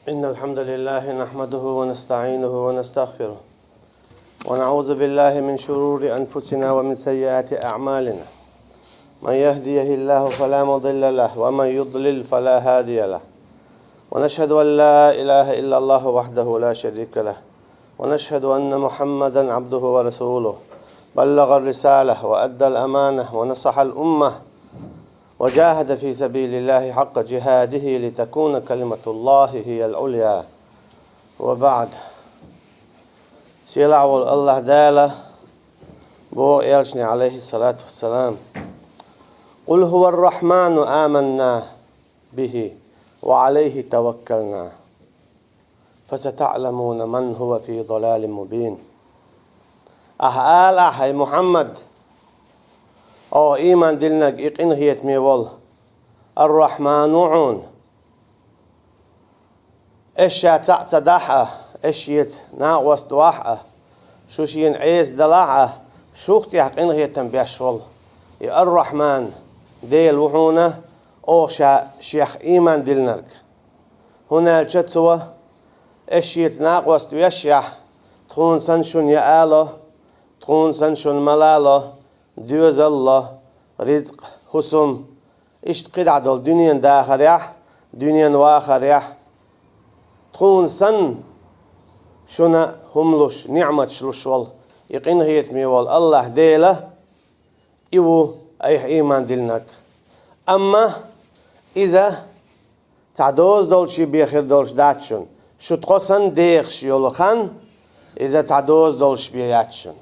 إن الحمد لله نحمده ونستعينه ونستغفره ونعوذ بالله من شرور أنفسنا ومن سيئات أعمالنا. من يهديه الله فلا مضل له ومن يضلل فلا هادي له. ونشهد أن لا إله إلا الله وحده لا شريك له، ونشهد أن محمدا عبده ورسوله بلغ الرسالة وأدى الأمانة ونصح الأمة وجاهد في سبيل الله حق جهاده لتكون كلمة الله هي العليا. وبعد، سيلع الله داله بو إلشني عليه الصلاة والسلام: قل هو الرحمن آمنا به وعليه توكلنا فستعلمون من هو في ضلال مبين. أحي محمد أو إيمان دلنك إقن هيت ميول الرحمن عون إشيا تعتدحة إشيت ناقوست واحة شوشين عيز دلاعة شوختي حقين هيت تنبيشول الرحمن ديل وحونة أو شيخ إيمان دلنك هنا الجتوة إشيت ناقوست ويشيح تخون سنشون يآله تخون سنشون ملاله دوز الله رزق حسم اشت قدع دول دنيا داخل يح دنيا واخر يح تخون سن شنا هملوش نعمة شلوش وال يقين هيت ميوال الله ديله إيو أي إيمان دلنك. أما إذا تعدوز دول شي بيخير دولش داتشون شو تخصن ديخش يولخان إذا تعدوز دولش بياتشون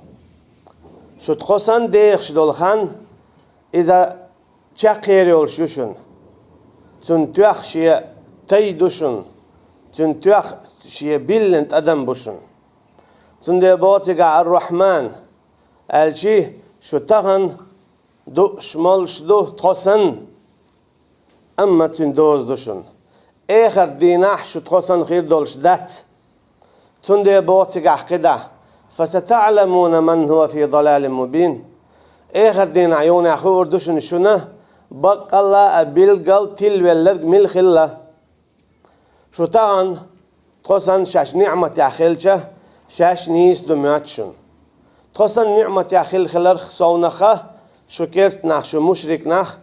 شو تخصن ديخش دولخان إذا تشاقير يولشوشون تنتوخ شي تيدوشون تنتوخ شي بلنت أدم بوشون تندي بوتيقع الرحمن الشي شو تغن دو شمالش دو تخصن أما تندوز دوشون آخر ديناح شو تخصن خير دولش دات تندي بوتيقع قدا فستعلمون من هو في ضلال مبين. آخر دين عيون أخور دوشن شنا بق الله أبيلقل تلوالرق ملخلة شو تغن تخصن شاش نعمة يخلشه شاش نيس دمياتشن تخصن نعمة يخل خلرخ صونخه شو كيرست نخ شو مشرك نخ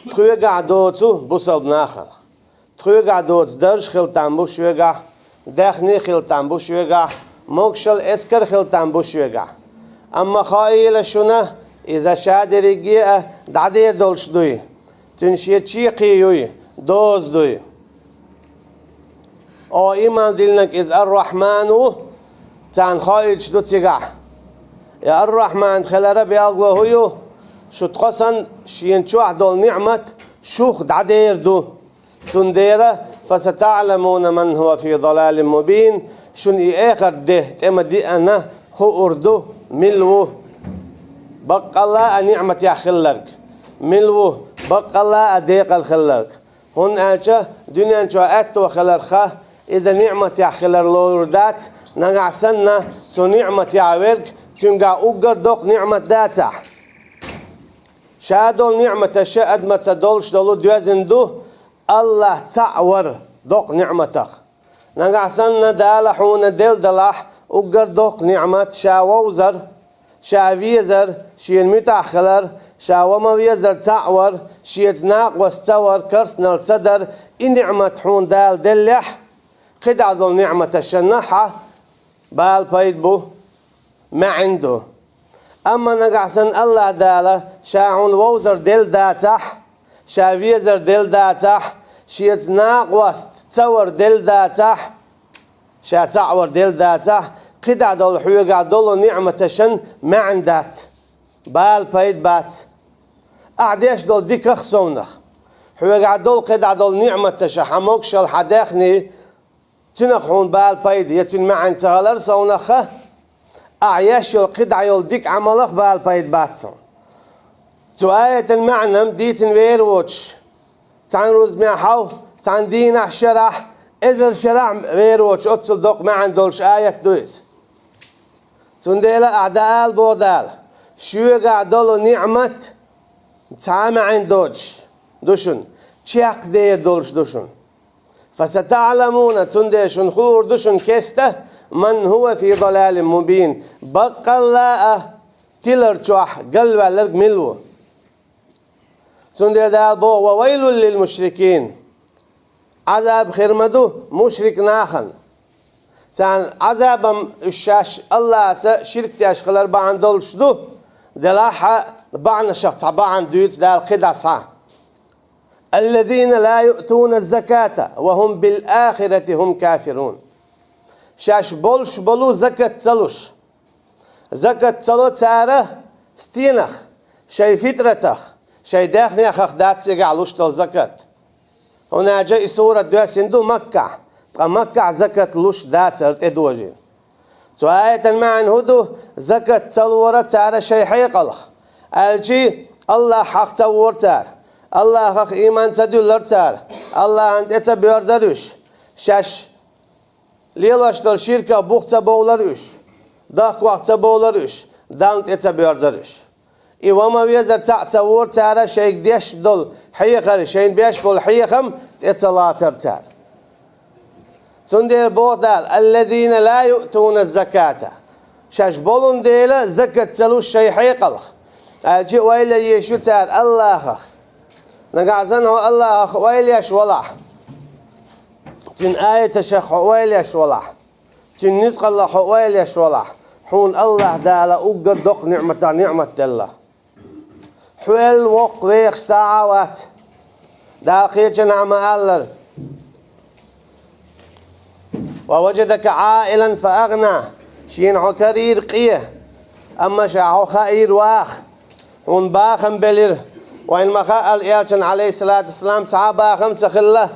تخويقع دوتو بوصل نخل تخويقع دوت درش خلتان بوشويقع داخني خلتان بوشويقع موكشل اسكر خلتان بوشويقع. أما خائل شنا إذا شادر يجيه دعدي دولش دوي تنشي شيقي يوي دوز دوي أو إيمان دلنك إذ الرحمن تان خائل شدو تيقع يا الرحمن خلال ربي الله هيو شو تخصن شين شو دول نعمة شوخ دعدي دو تنديره فستعلمون من هو في ضلال مبين. شن آخر ده تما دي أنا خو أردو ملو بق الله نعمة يخلرك ملو بق الله أديق الخلرك هون أنشا دنيا أنشا أتو خلرخه إذا نعمة يخلر لوردات نقع سنة تو نعمة يعورك تنقع أقر دوق نعمة داتا شادول نعمة شاد ما تدولش دولو دوزن دو الله تعور دوق نعمتك نقع سنة دالحون دل دلاح أقر دوق نعمة شاووزر شاويزر شين متأخلر شاومويزر تعور شيتناق واستور كرسنا الصدر إن نعمة حون دال دلح قد عدل نعمة الشنحة بال بيدبو ما عنده. أما نقع سن الله داله شاعون ووزر دل داتح شاويزر دل داتح شيتناق واستور دل داتح شا تعور دل داتح قدع دول حويقع دول نعمة شن ما عندات بال بايد بات أعديش دول ديك أخصونخ حويقع دول قدع دول نعمة شحموك شل حداخني تنخون بال بايد يتن ما عند سغلر صونخه أعيش يول قدع يول ديك عملخ بال بايد باتسون تو آية المعنى ديتن ويروتش تان روز ميحاو تان دينح شرح إذا شرع ويروتش أتصل دوق ما عندولش آية دويس تنديلا أعدال بودال شو قاعدولو نعمة تعامى عندوش دوشن تشاق دير دولش دوشن فستعلمون تندشن خوردشن كسته من هو في ضلال مبين بقلاء تلرجح قلب لرق ملو تندي دابو وويل للمشركين عذاب خرمدو مشرك ناخن تان عذاب الشاش الله شرك تشخلر بعن دولشدو دلاحة بعن شخص بعن دوت دال خدعصا الذين لا يؤتون الزكاة وهم بالآخرة هم كافرون شاش بولش بولو زكاة تلوش زكاة تلو تاره ستينخ شي فترتخ شي داخني أخخ دات تقعلوش تل زكاة هنا جاء سورة دواسندو مكة مكة زكاة لوش دات سرت ادوجي تو آية معن هدو زكاة تلورة تاره شي حيقلخ الجي الله حق تور تار الله حق إيمان تدولر تار الله أنت اتبير زروش شاش ليلاشتر شركة بوخت بولروش داك وقت بولروش دانت اتبير زروش إيوما ويزر تعتور تاره شيك ديش بدل حيقر شين بيش بول حيقم اتلاتر تار تندير بوغدال الذين لا يؤتون الزكاة شاش بولون ديلا زكاة تلوش شي حيقلخ الجي ويلا يشو تار الله خخ نقعزنه الله خخ ويلا يش ولح تن آية شخ ويلا يش ولح تن نزق الله ويلا يش ولح حون الله دالا أقر دق نعمة الله حوال وق ويخ ساعات دال خيرش نعمة الله ووجدك عائلا فأغنى شين عكرير قيه أما شاعو خائر واخ هون باخم بلير وإن ما خال إياتشن عليه الصلاة والسلام صحابة خمسة خلة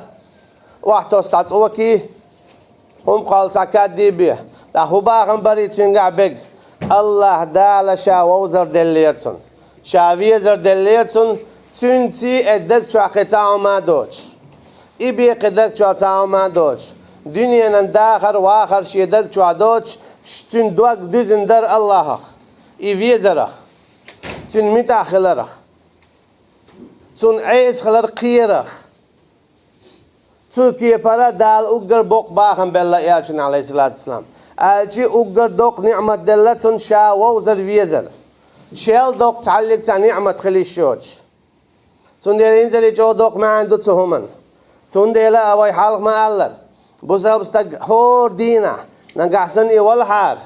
واحتو ساتوكي هم قال ساكات دي بيه لا هو باخم بريد سنقع بق الله دال شاوزر دليرتون شاويزر دليرتون تنتي ادك شو عقيتاو ما دوش إبي قدك شو عتاو ما دوش دنيا داخر واخر شيدك شو عدوش شتن دوك دزن در الله إيفيزرخ تن متى خلرخ تن عيس خلر قيرخ تركيا برا دال أقر بوق باخم بالله يالشن عليه الصلاة والسلام الجي أقر دوق نعمة دلتن شا ووزر فيزر شيل دوق تعلق نعمة خلي الشوش تن ديل ينزل جو دوق ما عنده تهمن تن ديل أوي حالق ما ألر بوزر بستق حور دينا نقعسن إيوال حار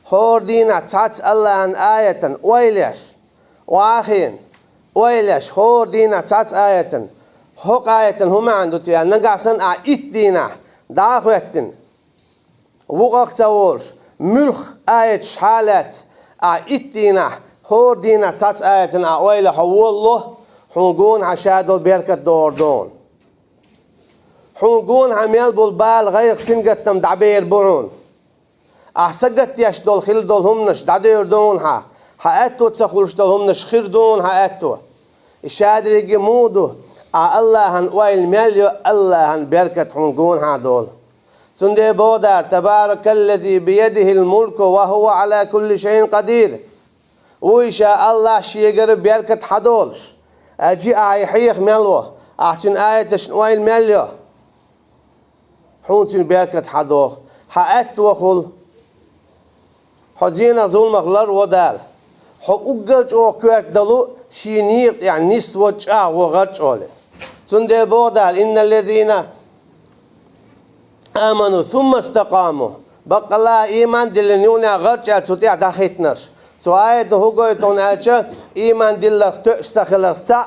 حور دينا تات الله عن آية ويليش واخين ويليش حور دينا تات آية حق آية هم عنده تيا نقعسن إت دينا داخوتن وقاق تاورش ملخ آية شحالات إت دينا حور دينا تات آية ويلح والله حنقون عشادو بيركة دوردون حنقون عميل بالبال غير سنقتم دعبير بعون أحسقت يش دول خيل دول همنش دعدير دونها حقاتو تسخلش دول همنش خير دون حقاتو الشهادة يجي مودو الله هن ويل مليو الله هن بركة حنقون هادول تندي بودار تبارك الذي بيده الملك وهو على كل شيء قدير ويشاء الله شيقر بركة حدولش أجي حيخ ملو أحسن آية ويل مليو حونتين بركة حدوخ حقاتو خل حزينة ظلمك لر ودال حقوقج او كوات دلو شينيق يعني نسوج وغرج اولي تندي بودال إن الذين آمنوا ثم استقاموا بقى الله إيمان دلنيونا غرج تطيع داخيتنش سواء هو تون أجا إيمان دلر تأستخلر تا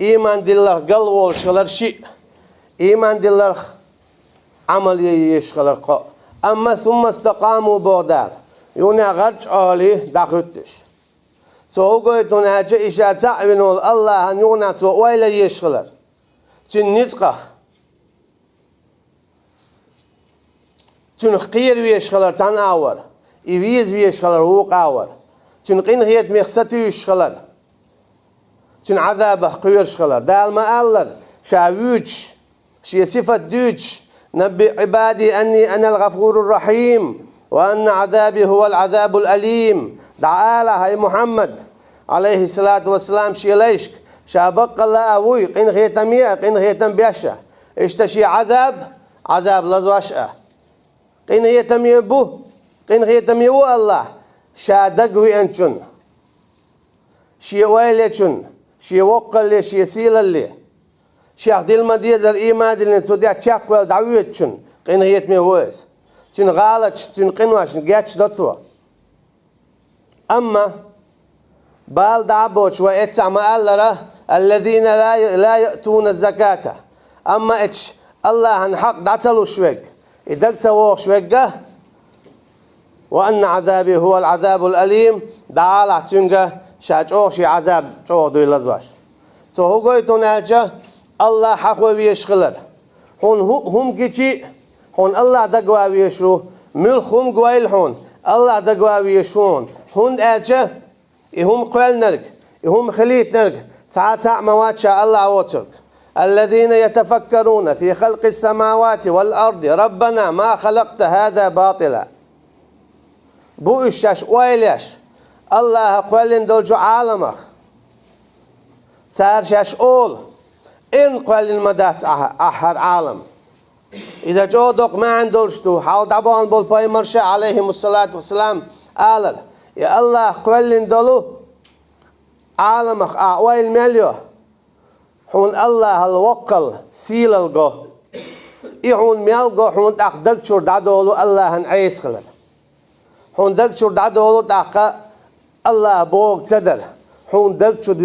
إيمان دلر قلول شغلر شيء إيمان دلر عمل يشغلر قا أما ثم استقاموا بودال يونا غرج آلي داخلتش تو تون أجا إشاء تعبنول الله يونا تو ويلا يشغلر تنتقخ تنخير ويشغلر تن آور إيويز ويشغلر ووق آور تنقين هيت مخصتي يشغلر تن عذابه قير شغلر دال ما ألر شاويج شي صفة دوج نبي عبادي أني أنا الغفور الرحيم وأن عذابي هو العذاب الأليم دعالة هاي محمد عليه الصلاة والسلام شي ليشك شابق الله أوي قين خيتم يا قين خيتم بيشة اشتشي عذاب لزواشة قين هي تميبو قين هي تميبو الله شادقوي أنشن شي ويلتشن شي وقل شي سيل اللي شيخ ديل مديز الإيمان اللي نسوديا تشاقوال دعويتشن قين هي تميبوز تن غالتش تن قنواش نجاتش دتوا أما بال دعبوش وإتعم ألرا الذين لا يأتون الزكاة أما إتش الله هن حق دعتلو شوك إذا تسوق شوكه وأن عذابي هو العذاب الأليم دعالة تنجا شاجوشي عذاب جودو لزواش هو قويتون أجا الله حقوي بيشغلر هم كيشي هون الله دقوا بيشو ملخهم قويل هون الله دقوا بيشون هون أجا هم قويل نرك هم خليت نرك تعا موات شاء الله وترك الذين يتفكرون في خلق السماوات والأرض ربنا ما خلقت هذا باطلا بو الشاش ويلش الله قوالين دولجو عالمك صار شاش أول إن قوالين مدات أحر عالم إذا جو دوق ما عندولشتو حال دعبان بول باي مرشا عليهم الصلاة والسلام آلر يا الله قوالين دولو عالمك أويل مليو هون الله الوقل سيل الجو يهون ميالجو هون أقدك شور دعدولو الله هن عيس خلد هون دك شور دعدولو دعك الله بوق صدر هون دك شور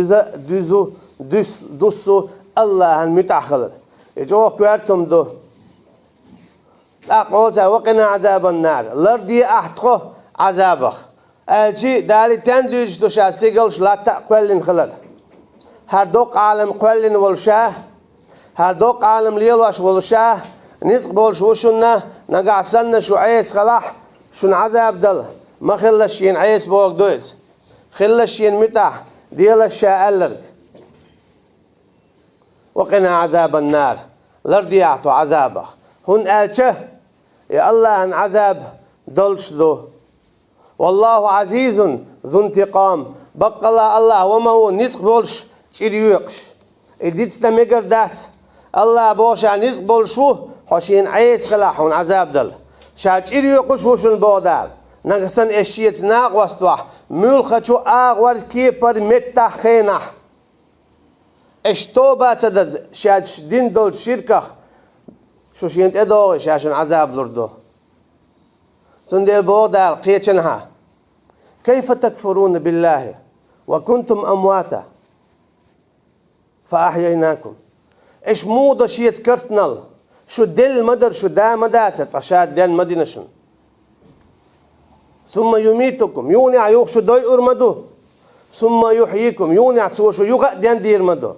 دوسو الله هن متأخر إجوا كوارتم دو أقول وقنا عذاب النار لردي أحتقو عذابك الشيء دالي تندوش دو شاستيقلش لا تقبلن خلد هر دوق عالم قلن والشاه هر دوق عالم ليلوش والشاه نتقبل شوشنا نقع سنة شو عيس خلاح شون عذاب دل ما خلش ين عيس بوق دويز خلش ين متاح ديال الشاء ألرد وقنا عذاب النار لردي يعطوا عذابك هن آلشه يا الله ان عذاب دلش دو والله عزيز ذو انتقام بقى الله وما هو نتقبلش تشيريوقش إديت تمجر دات الله بوشا نقبل شو حشين عيس خلاحون عذاب دل شاج تشيريوقش وشون بودال نقصن إشيت ناق وستوح ملخ شو أغور كيبر متخينه اشتوبة تدز شاج دين دول شركة شو شينت إدو شاشن عذاب لردو تندير بودال قيتشنها كيف تكفرون بالله وكنتم أمواتا فأحييناكم إيش موضة شيء كرسنال شو دل مدر شو دا مدات عشان دين مدينشون ثم يميتكم يوني عيوخ شو دوي أرمدو ثم يحييكم يوني عتسو شو يغا دين دير مدو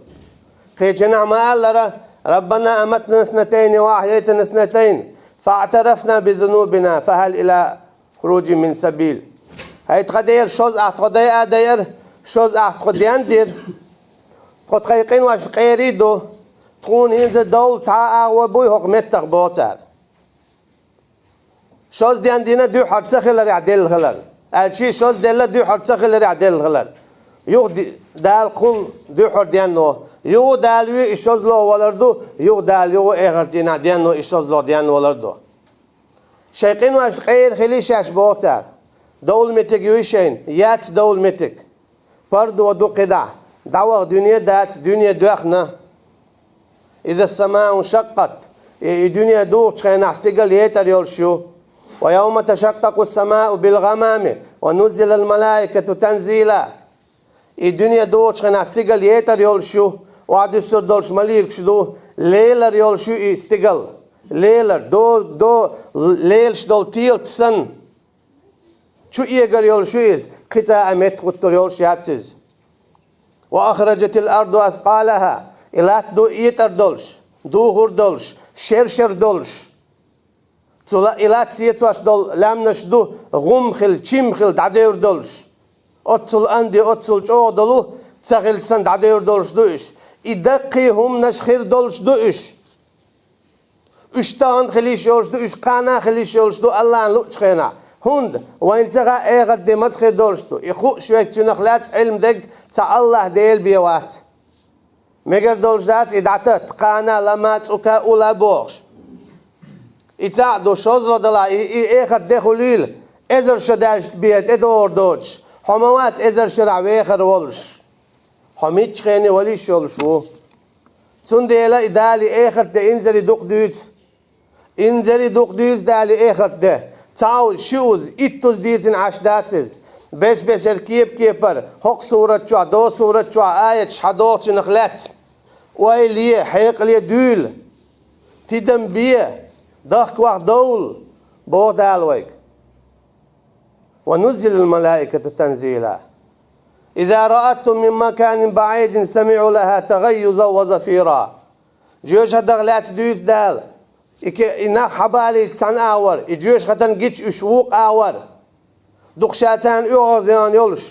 خيجنا ما قال ربنا أمتنا سنتين وأحييتنا سنتين فاعترفنا بذنوبنا فهل إلى خروج من سبيل هاي تقدير شوز أعتقدي أدير شوز أعتقديان دير قد خيقين واش قيريدو تكون إنزا دول تعا وبوي حكمت تقبوتار شوز ديان دينا دو حرصة خلال عدل خلال الشي شوز ديلا دو حرصة خلال عدل خلال يو دال قل دو حر ديانو يو دالوي إشوز لو ولردو يو داليو إغر دينا ديانو إشوز لو ديانو ولردو شيقين واش قير خلي شاش بوتار دول متك يوشين يات دول متك بردو ودو قدع دعوة دنيا دات دنيا دوخنا إذا السماء انشقت الدنيا دوخ شخين استقل يتر يلشو ويوم تشقق السماء بالغمام ونزل الملائكة تنزيلا الدنيا دوخ شخين استقل يتر يلشو وعد السر دولش مليك شدو ليلر يلشو استقل ليلر دو ليلش دول تيل تسن شو إيجر يلشو إز قطع أمت قطر يلشو هاتز وأخرجت الأرض أثقالها إلات دو إيتر دولش دو هر دولش شرشر دولش تلا إلات سيتواش دول لامنش دو غمخل چيمخل دعدير دولش أتصل أندي أتصل جو دولو تسخل سن دعدير دولش دوش إدقي هم نشخير دولش دوش اشتان خليش يولش دو اش قانا خليش يولش دو الله لوش خينا هند وين تغا ايغر دي ما تخير دولش دو يخو شويك تنخلات علم دق تا الله ديل بيوات مگر دولجدات إدعتت قانا لما تسوكا أولا بوغش إتاع دو شوزلو دلا إيخر دخوليل إزر شداش بيت إدور دوش حموات إزر شرع ويخر ولش حميتش خيني وليش ولشو تنديلا إدالي إيخر ده إنزلي دوق دوت إنزلي دوق دوت دالي إيخر ده تاو شوز إتوز ديتن عشداتز بس الكيب كيبر حق سورة شوع دو سورة شوع آية شحدوش نخلات وإليه حيق لي دول تدم بيه ضخ واحد دول بو دالويك ونزل الملائكة تنزيلا إذا رأتم من مكان بعيد سمعوا لها تغيظا وزفيرا جيوش هدغلات دوت دال إناخ حبالي تسعن آور إجيوش ختن جيتش أشوق آور دقشاتان يغزيان يولش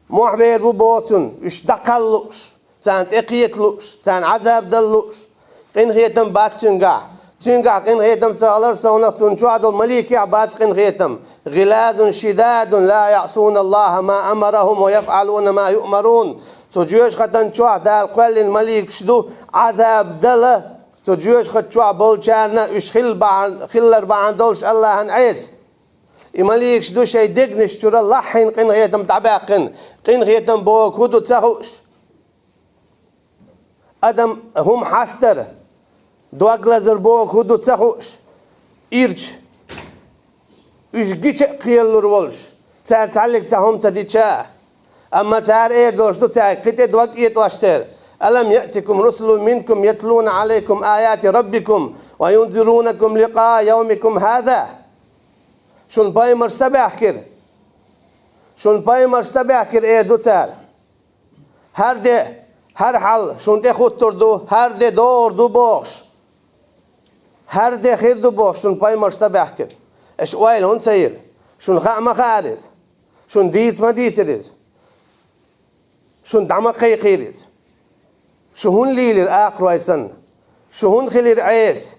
محبير بو بوتن إش دقلوش تان تقيتلوش تان عذاب دلوش قين خيتم بات تنقع قين خيتم تغلر سونق تنشوعد المليك يعبات قين خيتم غلاظ شداد لا يعصون الله ما أمرهم ويفعلون ما يؤمرون تجيوش ختن شوع دال قل المليك شدو عذاب دل تجيوش خت شوع بولشارنا إش خلر بعندولش الله هنعيس المليك شدو شي دقنش ترى الله حين قين خيتم تعباقن قين خيتم بوك هدو تسهوش أدم هم حاستر دوغلازر بوك هدو تسخوش إيرج إيش جيش قيلور ولش تعلق تهم تديتشا أما تعال إير دوش دو تعال قتة دوغ إيت واشتر ألم يأتكم رسل منكم يتلون عليكم آيات ربكم وينذرونكم لقاء يومكم هذا شون بايمر سبع كر شون بايمر سبع كر إير دو تعال هر حال شون ده خود تردو هر ده دور دو باش هر ده خیر دو باش شون پای مرسته بحکر اش وایل هون سیر شون خام خارز شون دیت ما دیتریز شون دم خیریز شون لیلر آخر وایسن شون خلیر عیس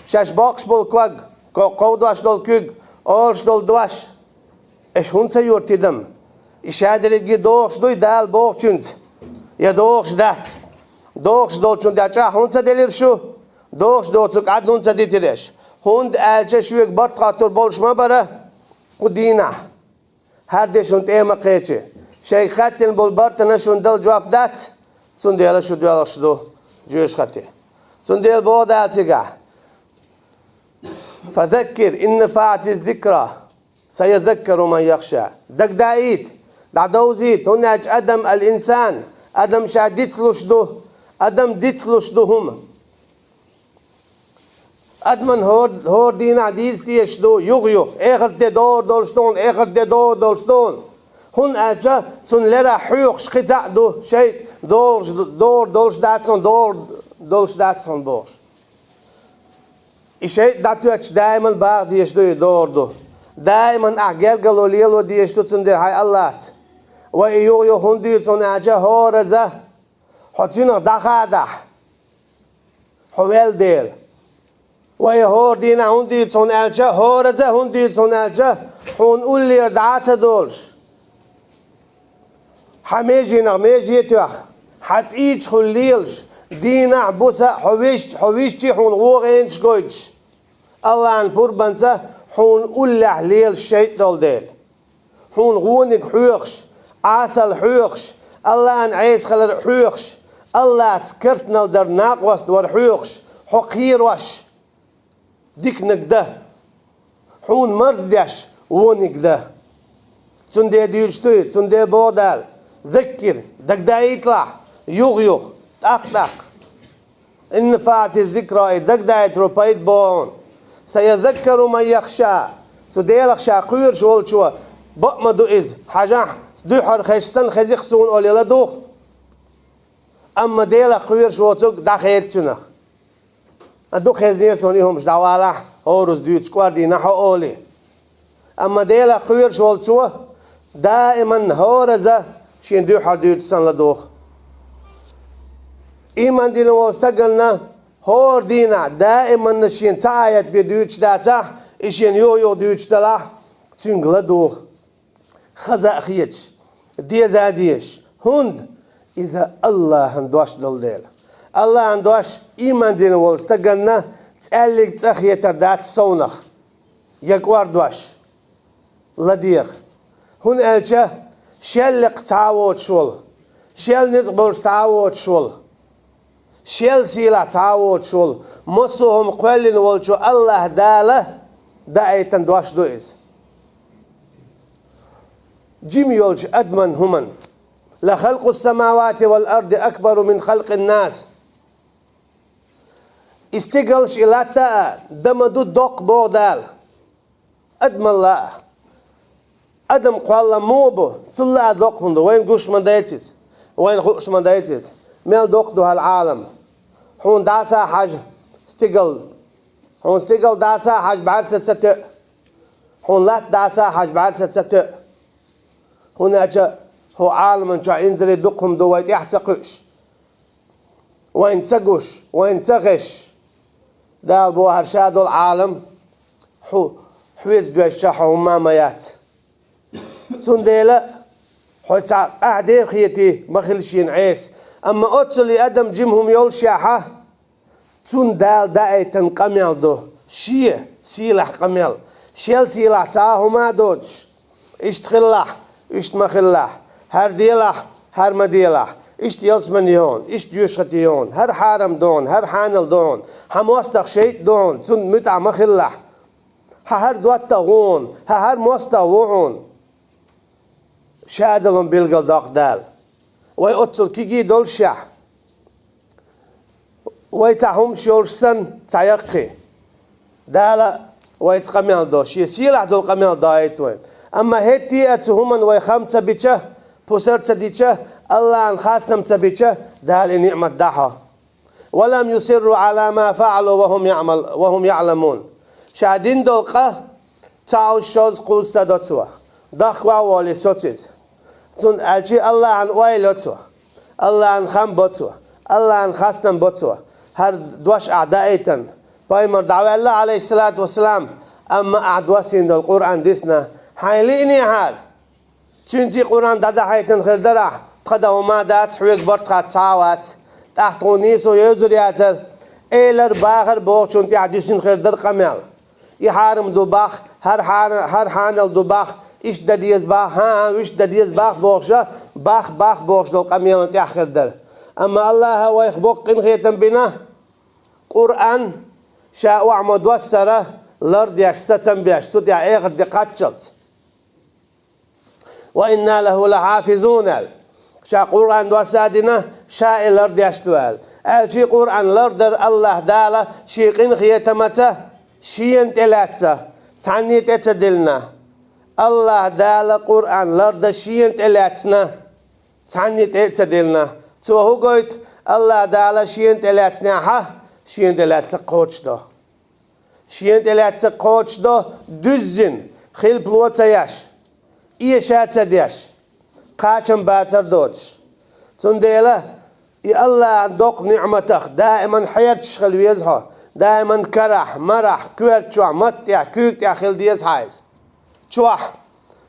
شش باقش بول کوگ قوداش دل کوگ آرش دل دواش اش هون سیور تیدم اشادرگی دوش دوی دال باق چند يا دوغش دات دوغش دوتشون داتشا هونسا دلير شو دوغش دوتشوك عد هونسا ديتريش هوند آلچه شويك برد قاتل بولش ما برا ودينا هر ديشون تيما قيتشي شيخ خاتن بول برتنا شون دل جواب دات سون ديالا شو ديالا شدو جوش خاتي سون ديال بو داتيقا فذكر إن نفعت الذكرى سيذكر من يخشى دك دايت دعدوزيت هناك أدم الإنسان أدم شاديت لشدو أدم ديت لشدوهم أدمن هور دين عديس تيشدو يغيو آخر دور دولشتون آخر دور دولشتون هون أجا تون لرا حيوخش خزع دو شيء دور دولش داتون دولش داتون بوش إشي داتو أش دائما بعض يشدو دور دائما أعجر قالو ليلو ديشدو تندر هاي الله وإيو هندي تناجه هورزه حسينه دخادح حوال ديل ويهور دينا هندي تناجه هورزه هندي تناجه هون أولي دعات دولش حميجينا ميجي توخ حتى إيش خليلش دينا بوسا حويشتي هون غوغينش كويش الله أن بربنسه هون أولي عليل شيء دول ديل هون غونك حيوخش عسل حيوخش الله أن عيس خلر حيوخش الله تكرتنا در ناقوس دور حيوخش حقير وش ديك نقده حون مرز ديش ونقده تندي ديوشتوي تندي بودال ذكر دك دا يطلع يغيغ تأخ إن نفعت الذكرى دك دا يتروبيت بون سيذكر من يخشى تدي يخشى قير شوال شو بقما دو إز حاجة دو حر خشسن خزيق سون أولي دوخ أما ديلا خير شوتوك دا خير تنخ دو خزنير سوني همش دوالا هورز دوتش كواردينا حو أولي أما ديلا خير شوتوه دائما هورزة شين دو حر دوتش سن لدوخ إيمان دينا واستقلنا هور دينا دائما نشين تعايت بدوتش داتا إشين يو دوتش دلا تنقل دوخ خزا خيتش دي زاديش هند إذا الله هندوش دل الله هندوش إيمان دين والستجنا تقلق تأخي تردات صونخ يقوار دوش لديق هون ألجا شلق تعود شول شل نزبر تعود شول شل سيلا تعود شول مصوهم قلن والجو الله داله دايتن دوش دويز جيم يولج أدمن همن لخلق السماوات والأرض أكبر من خلق الناس استقلش إلاتا دمدو دوق بودال أدمن لا أدم قال موبو تلا دوق منده وين قوش من دايتيز وين خوش من دايتيز ميل دوق دو هالعالم هون داسا حاجة استقل هون استقل داسا حاج بعرسة ستة هون لا داسا حاج بعرسة ستة هون أجا هو عالم شو ينزل يدقهم دويت يحسقش وين تسقش وين تغش ده بو هرشاد العالم حويز بيشتح وما ميات سنديلا حوتسع أعدي خيتي مخلشين عيس أما أتصل أدم جمهم يول شاحة سندال داي تنقمل دو شيء سيلح قمل شيل سيلح تاهما دوش اشتخلح اشتمخلح هر ديلح هر مديلح اشت يلسمنيون اشت جوشتيون هر حارم دون هر حانل دون هم وستخ شيء دون سن متع مخلح هر دوات تغون هر مستوعون شادلهم بيلقل داق دال ويقتل كيجي دول شح ويتعهم شورسن تعيقي دالا ويتقمل دوش يسيلح دول قمل دايتوين أما هتي أتهمن ويخمسة بيشه بوسرت ديشه الله أن خاصنم تبيشه دال نعمة دحا ولم يصروا على ما فعلوا وهم يعلمون شادين دولقة تعال شوز قوس دتوا دخوا والي سوتيز تون أجي الله أن ويلتوا الله أن خم بتوا الله أن خاصنم بتوا هر دوش أعدائتن بايمر دعوة الله عليه الصلاة والسلام أما أعدوسين دول القرآن ديسنا حيليني هار چونچی قرآن داده حیتن خردره تقدم ما دات حویق برد قد تعوات تحتونیس و یوزریاتر ایلر باخر بوق چونتی حدیثین خردر قمل یحارم دو باخ هر حانل دو باخ ایش ددیز باخ ها ویش ددیز باخ بوقشا باخ بوقش دو قمل انتی خردر اما الله هو يخبق قن خيتن بنا قرآن شاء وعمد وسره لرد يش ستن بيش سود يا ايغ دقاتشت وإنا له لحافظون شا قرآن وسادنا شاء الأرض يشتوال شي قرآن الأرض الله دالا شي قن خيتمته شي انتلاته تعني تتدلنا الله دالا قرآن الأرض شي انتلاتنا تعني تتدلنا تو هو قلت الله دالا شي انتلاتنا ها شي انتلاتنا قوش دو شي انتلاتنا قوش دو düzün خيل بلوتا ياش إيه شات ديش قاتم باتر دوج تنديله يا الله دوق نعمتك دائما حياة شغل ويزها دائما كرح مرح كورتشوا متيا كوك يا خل ديز هايز شوح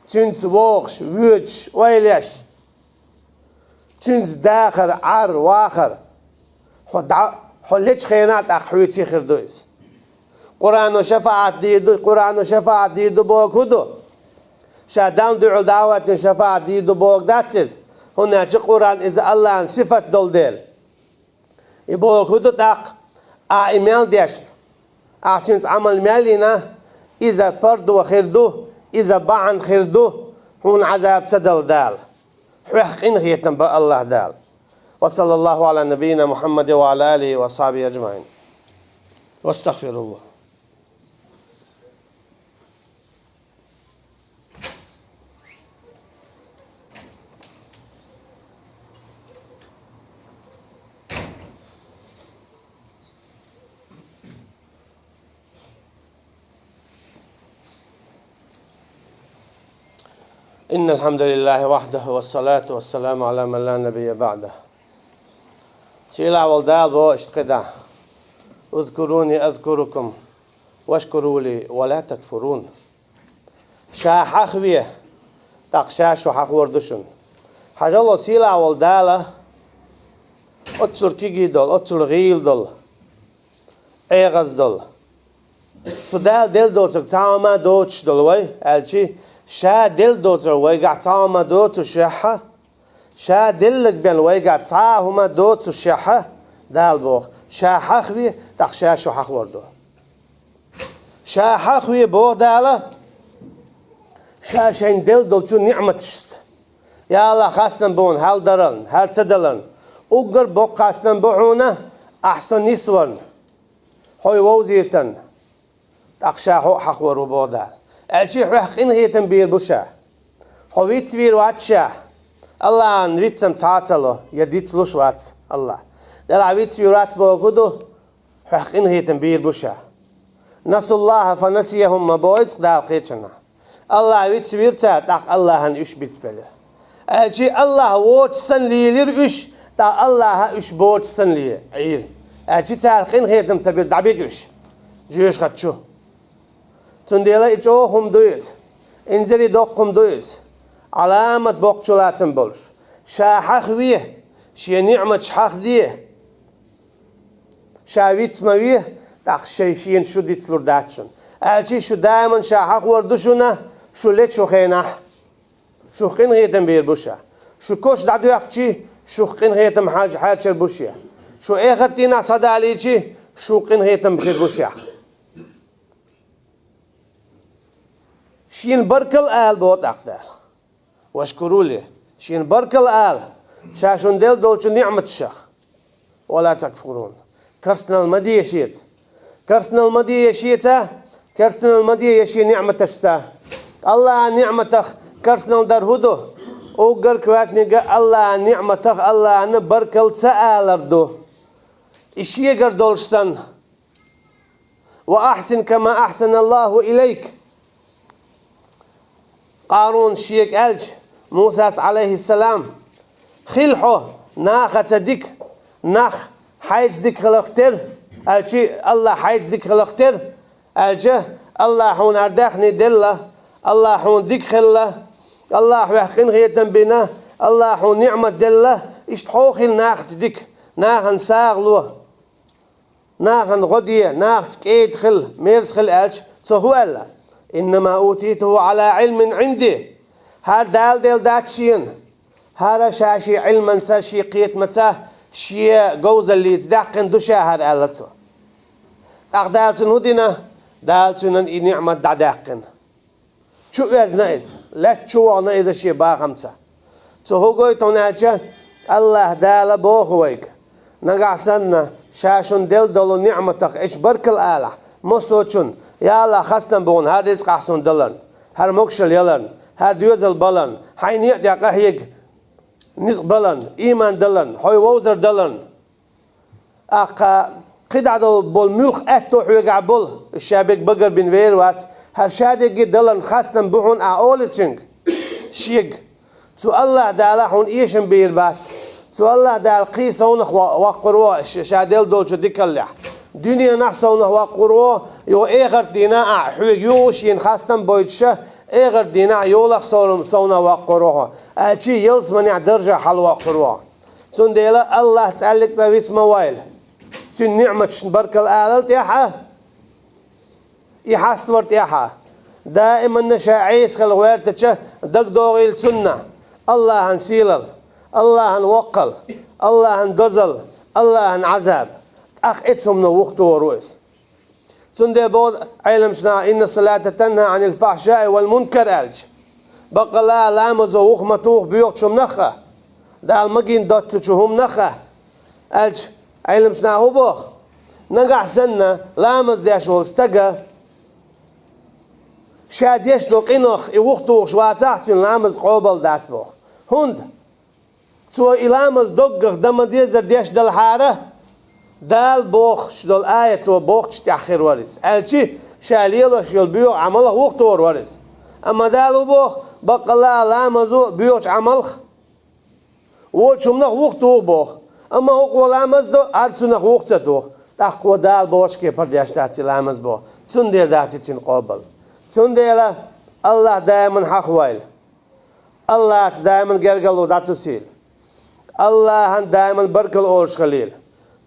تنس ووخش ويتش ويليش تنس داخر عر واخر حلتش خيانات أخويتي خردويس قرآن وشفاعة ديدو قرآن وشفاعة ديدو بوكودو شادان دعو دعوة شفاعة ديدو بوك داتز هناك قرآن إذا الله عن صفة دول ديل يبوكودو تاق إيميل ديش عشان عمل مالينا إذا بردو وخيردو إذا باعن خيردو هون عذاب تدل دال حقين خيتن بقى الله دال وصلى الله على نبينا محمد وعلى آله وصحبه أجمعين واستغفر الله. إن الحمد لله وحده والصلاة والسلام على من لا نبي بعده. سيلا والدال بو اشتقدا اذكروني أذكركم واشكروا لي ولا تكفرون. شاح أخوية تقشاش وحق وردشن حاجة الله سيلا والدالة otur kigi dol, otur gil dol, eğaz dol. Tu del dotur taama doç dol vay, elçi şa del dotur vay ga taama dotu şaha, şa dellik ben vay ga taama dotu şaha, dal boğ. شا حخوي تخشى شو حخ وردو شا حخوي بو دالا شا شين دل دولچو نعمتش يا الله خاصن بون هل درن هل تدلن اوغر بو خاصن بونا احسن نسون هوي ووزيتن تخشى هو حخ ورو بو دال الشي حق ان هيتن بير بوشا هويت وير واتشا الله ان ويتم تاتلو يديت لوش وات الله دل عبيت يرات بوجوده حقين هيتم بير بوشا نسوا الله فنسيهم ما بويز دال قيتنا الله عبيت يرتا تاق الله هن اش بيت بله اجي الله ووت سن ليلر اش تا الله اش بوت سن لي عير اجي تارقين هيتم تبير دعبيك اش جيش خدشو تنديلا اجو هم دويز انزلي دوقم دويز علامة بوقشولاتن بولش شاحخويه شي نعمة شحخ ديه شاويت مويه تاق شيشين شو ديت لرداتشون الشي شو دائما شاحق وردشونا شو ليت شو خينح شو خين هيتم بير بوشا شو كوش دعدو يقشي شو خين هيتم حاج بوشيا شو اخرتينا صدا عليشي شو خين هيتم بخير بوشيا شين بركل آل بوت اقدر واشكروا لي شين بركل آل شاشون دل دولشو نعمة الشيخ ولا تكفرون كرسنا المدي يشيت كرسنا المدي يشيته كرسنا المدي يشي نعمة الشتا الله نعمتك كرسنا در هدو اوغر كواتني الله نعمتك الله نبركل سآلردو اشيغر دولشتن وأحسن كما أحسن الله إليك قارون شيك ألج موسى عليه السلام خلحو ناخة ديك ناخ حيث ديك خلقتر الشي الله حيث ديك خلقتر الجه الله حون أردخني دلة الله حون ديك خلة الله يحقن غيتن بنا الله حون نعمة دلة اشتحوخل ناخت ديك ناخن ساغلو ناخن غدية ناخت كيد خل ميرس خل الج سهو الله إنما أوتيته على علم عندي هار دال داكشين هذا شاشي علما ساشي قيت متى شيء جوز اللي يتدقن دوشة هذا ألتو أقدالتن هدينا دالتن إن نعمة دقن شو نايز لا شو نايز شيء باخمسة هو قوي توناجا الله دال بوخويك نقعسنا شاشون دل دلو نعمتك إيش برك الآلة مصوتشون يا الله خاصة بون هذا رزق أحسن دلن هذا مكشل يلن هذا يوزل بلن حين يأتي قهيق نزق بلن إيمان دلن هاي ووزر دلن أقا قدعدو بول ملخ أتو حيقع بول الشابك بقر بن ويروات هر شادق دلن خاصة بحون أولتشنك شيق تو الله دالا حون إيشن بيربات تو الله دال قيسونخ وقروا شادل دول شو ديكلح دنيا نحسونه وقروا يو إيغر دينا حيق يوشين خاصة بويتشه إيغر دينا يولخ صونا وقروها أشي يلس من درجة حل وقروها سون ديلا الله تعلق زويت موائل تن نعمة برك الآلة تيحا يحاستور تيحا دائما نشاعيس خلوير تشه دق دوغيل سنة الله هنسيلل الله هنوقل الله هنقزل الله هنعذاب أخ اتهم نوقت ورويس سندي بود علمشنا إن الصلاة تنهى عن الفحشاء والمنكر ألج بقى لا لامز وخمتوخ بيوق شم نخا دال مجين دوت شهم نخا ألج علمشنا هو بوخ نقع سنة لامز ديش والستقى شاد يشتو قينوخ يوقتوخ شواتاحتين لامز قوبل داس بوخ هند سو إلامز دقق دم ديزر ديش دل حارة دال بوخ شدول آية و بوخ تأخير ورث ألشي شاليل وشيل بيو عمله وقت ورث أما دالو بوخ بقى لا لامزو بيوش عمله وشمنه وقت بوخ أما هو لامزدو أرتنه وقت دوخ تقوى دال بوش كي پرديش داتي لامز بوخ تندي داتي تين قابل تندي لا الله دائما حق ويل الله دائما قرقلو داتو سيل Allah دائما بركل أولش خليل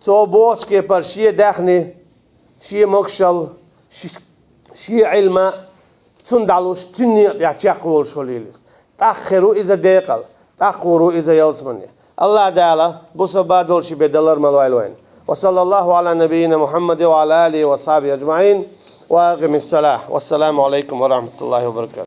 تو بوش كي بر شي داخني شي مكشل شي علم تندعلوش تني يعتيق أولش خليلس تأخروا إذا ديقل تأخروا إذا يلسمني الله تعالى بصبا دولش بدلر ملوين وصلى الله على نبينا محمد وعلى آله وصحبه أجمعين وأقم الصلاة والسلام عليكم ورحمة الله وبركاته.